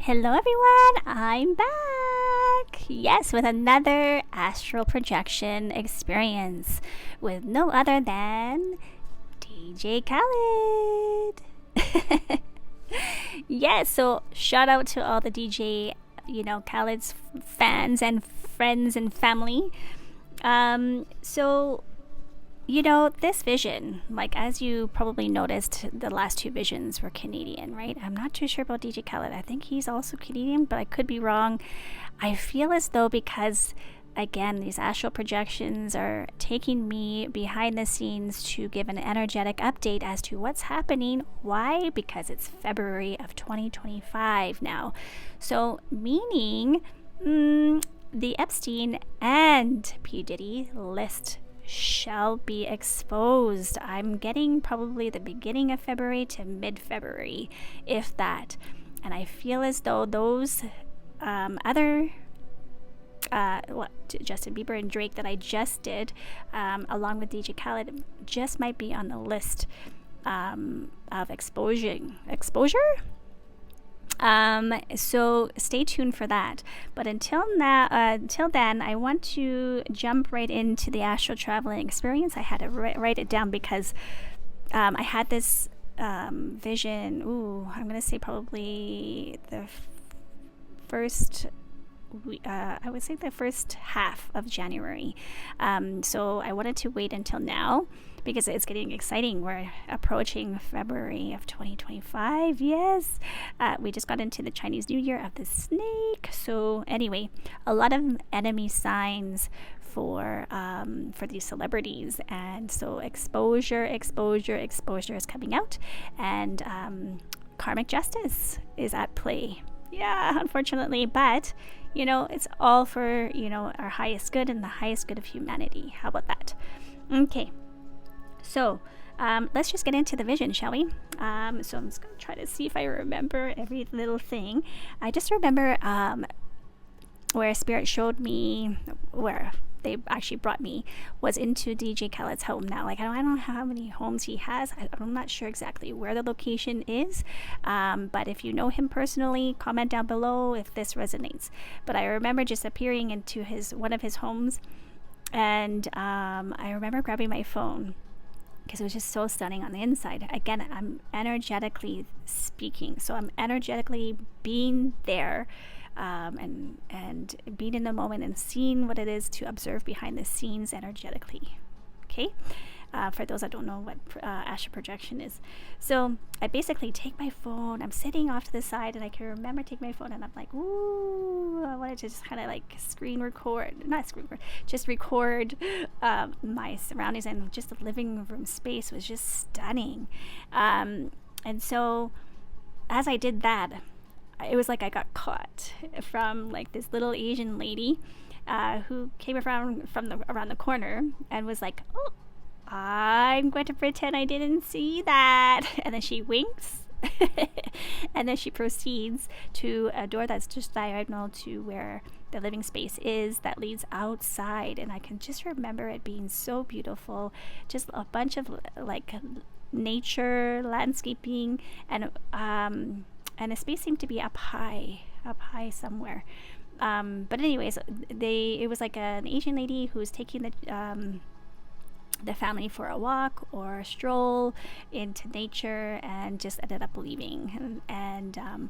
Hello everyone, I'm back! Yes, with another astral projection experience with no other than DJ Khalid. Yes, so shout out to all the DJ, Khaled's fans and friends and family. So this vision, like as you probably noticed, the last two visions were Canadian, right? I'm not too sure about DJ Khaled. I think he's also Canadian, but I could be wrong. I feel as though because, again, these astral projections are taking me behind the scenes to give an energetic update as to what's happening. Why? Because it's February of 2025 now. So, meaning the Epstein and Pdiddy list shall be exposed. I'm getting probably the beginning of February to mid-February, if that. And I feel as though those other Justin Bieber and Drake that I just did, along with DJ Khaled, just might be on the list of exposure. So stay tuned for that. But until then, I want to jump right into the astral traveling experience. I had to write it down because I had this vision. I'm gonna say probably the first. I would say the first half of January. So I wanted to wait until now because it's getting exciting. We're approaching February of 2025. Yes, we just got into the Chinese New Year of the snake. So anyway, a lot of enemy signs for these celebrities, and so exposure is coming out, and karmic justice is at play. Yeah, unfortunately, but it's all for our highest good and the highest good of humanity. How about that? Okay, so let's just get into the vision, shall we? So I'm just gonna try to see if I remember every little thing. I just remember where Spirit showed me where they actually brought me was into DJ Khaled's home. Now, like I don't know how many homes he has. I'm not sure exactly where the location is, but if you know him personally, comment down below if this resonates. But I remember just appearing into one of his homes, and I remember grabbing my phone because it was just so stunning on the inside. Again, I'm energetically speaking, so I'm energetically being there. And being in the moment and seeing what it is to observe behind the scenes energetically. Okay, for those that don't know what astral projection is, so I basically take my phone. I'm sitting off to the side, and I can remember taking my phone, and I'm like, ooh, I wanted to just kind of like just record my surroundings, and just the living room space was just stunning. And so as I did that, it was like I got caught from like this little Asian lady who came around around the corner and was like, "Oh, I'm going to pretend I didn't see that," and then she winks, and then she proceeds to a door that's just diagonal to where the living space is that leads outside, and I can just remember it being so beautiful, just a bunch of like nature landscaping, and the space seemed to be up high somewhere. But anyways, it was like an Asian lady who was taking the family for a walk or a stroll into nature, and just ended up leaving. And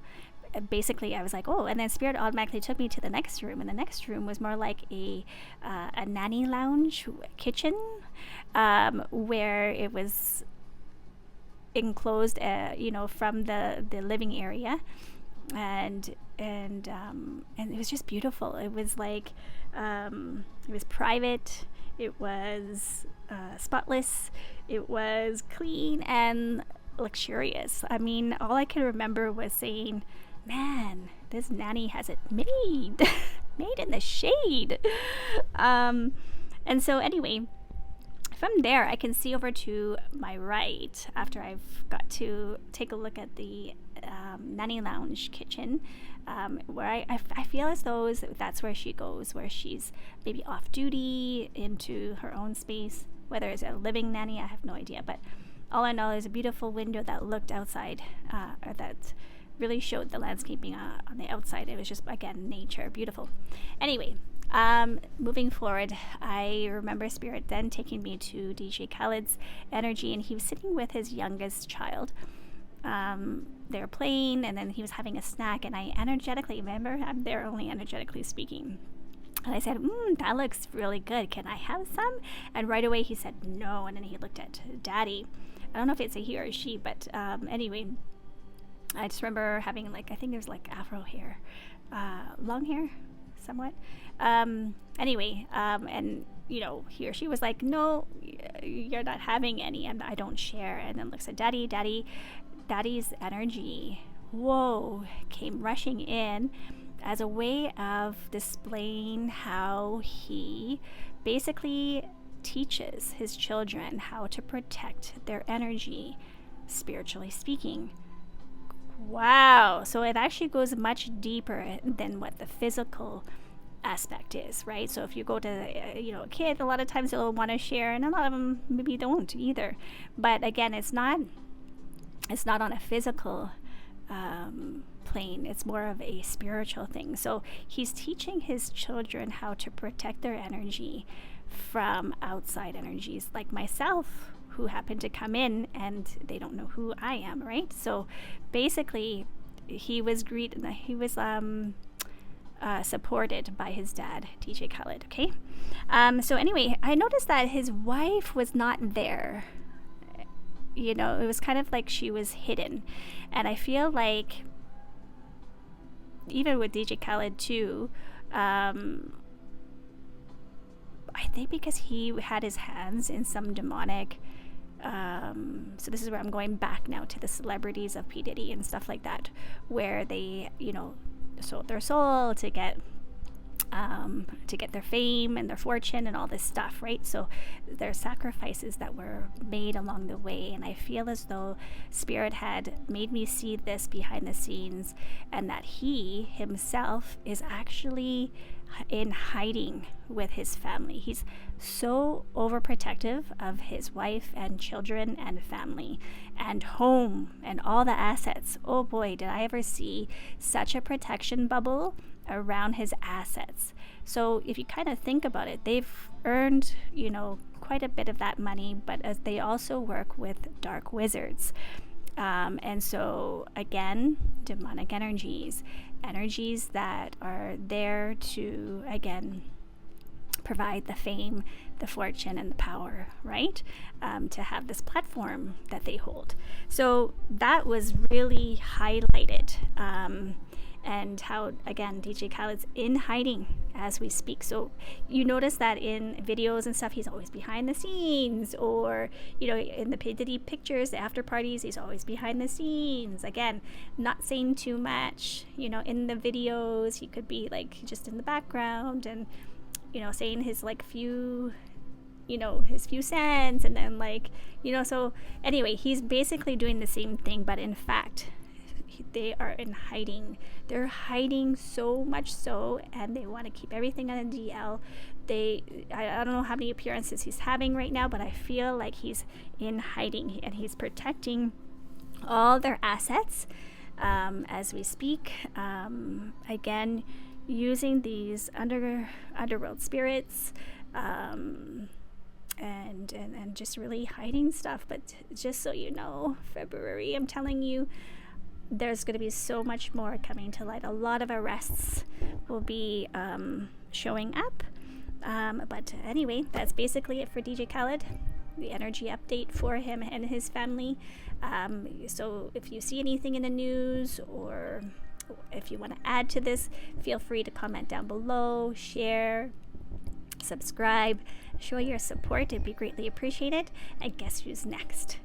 basically, I was like, oh, and then Spirit automatically took me to the next room, and the next room was more like a nanny lounge kitchen, where it was enclosed from the living area, and it was just beautiful. It was like it was private, it was spotless, it was clean and luxurious. I mean, all I can remember was saying, man, this nanny has it made made in the shade. And so anyway, from there, I can see over to my right after I've got to take a look at the nanny lounge kitchen, where I feel as though that's where she goes, where she's maybe off duty into her own space. Whether it's a living nanny, I have no idea. But all I know is a beautiful window that looked outside, or that really showed the landscaping on the outside. It was just, again, nature, beautiful. Anyway, moving forward, I remember Spirit then taking me to DJ Khalid's Energy, and he was sitting with his youngest child. They were playing, and then he was having a snack, and I energetically, remember, I'm there only energetically speaking. And I said, that looks really good. Can I have some? And right away he said no. And then he looked at Daddy. I don't know if it's a he or a she, but anyway, I just remember having I think it was afro hair, long hair, somewhat. Anyway, and he or she was like, no, you're not having any, and I don't share. And then looks at Daddy's energy, whoa, came rushing in as a way of displaying how he basically teaches his children how to protect their energy, spiritually speaking. Wow. So it actually goes much deeper than what the physical aspect is, right? So if you go to a kid, a lot of times they'll want to share, and a lot of them maybe don't either. But again, it's not on a physical plane. It's more of a spiritual thing. So he's teaching his children how to protect their energy from outside energies, like myself, who happen to come in and they don't know who I am, right? So basically, he was supported by his dad, DJ Khalid. Okay. So anyway, I noticed that his wife was not there. It was kind of like she was hidden. And I feel like even with DJ Khalid too, I think because he had his hands in some demonic, so this is where I'm going back now to the celebrities of Pdiddy and stuff like that, where they, sold their soul to get their fame and their fortune and all this stuff, right? So there are sacrifices that were made along the way, and I feel as though Spirit had made me see this behind the scenes, and that he himself is actually in hiding with his family. He's so overprotective of his wife and children and family and home and all the assets. Oh boy, did I ever see such a protection bubble around his assets. So if you kind of think about it, they've earned, quite a bit of that money, but as they also work with dark wizards. And so again, demonic energies that are there to, again, provide the fame, the fortune, and the power, right? To have this platform that they hold. So that was really highlighted. And how, again, DJ Khaled's in hiding as we speak. So you notice that in videos and stuff, he's always behind the scenes, or, in the Pdiddy pictures, the after parties, he's always behind the scenes. Again, not saying too much, in the videos, he could be just in the background and, saying his few, his few cents, and then so anyway, he's basically doing the same thing, but in fact, they are in hiding. They're hiding so much so, and they want to keep everything on the DL. I don't know how many appearances he's having right now, but I feel like he's in hiding, and he's protecting all their assets as we speak. Again, using these underworld spirits, and just really hiding stuff. But just so you know, February, I'm telling you, there's going to be so much more coming to light. A lot of arrests will be showing up. But anyway, that's basically it for DJ Khalid, the energy update for him and his family. So if you see anything in the news, or if you want to add to this, feel free to comment down below, share, subscribe, show your support. It'd be greatly appreciated. And guess who's next?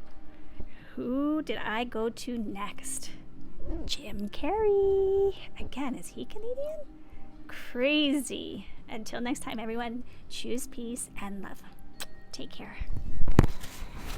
Who did I go to next? Jim Carrey. Again, is he Canadian? Crazy. Until next time, everyone, choose peace and love. Take care.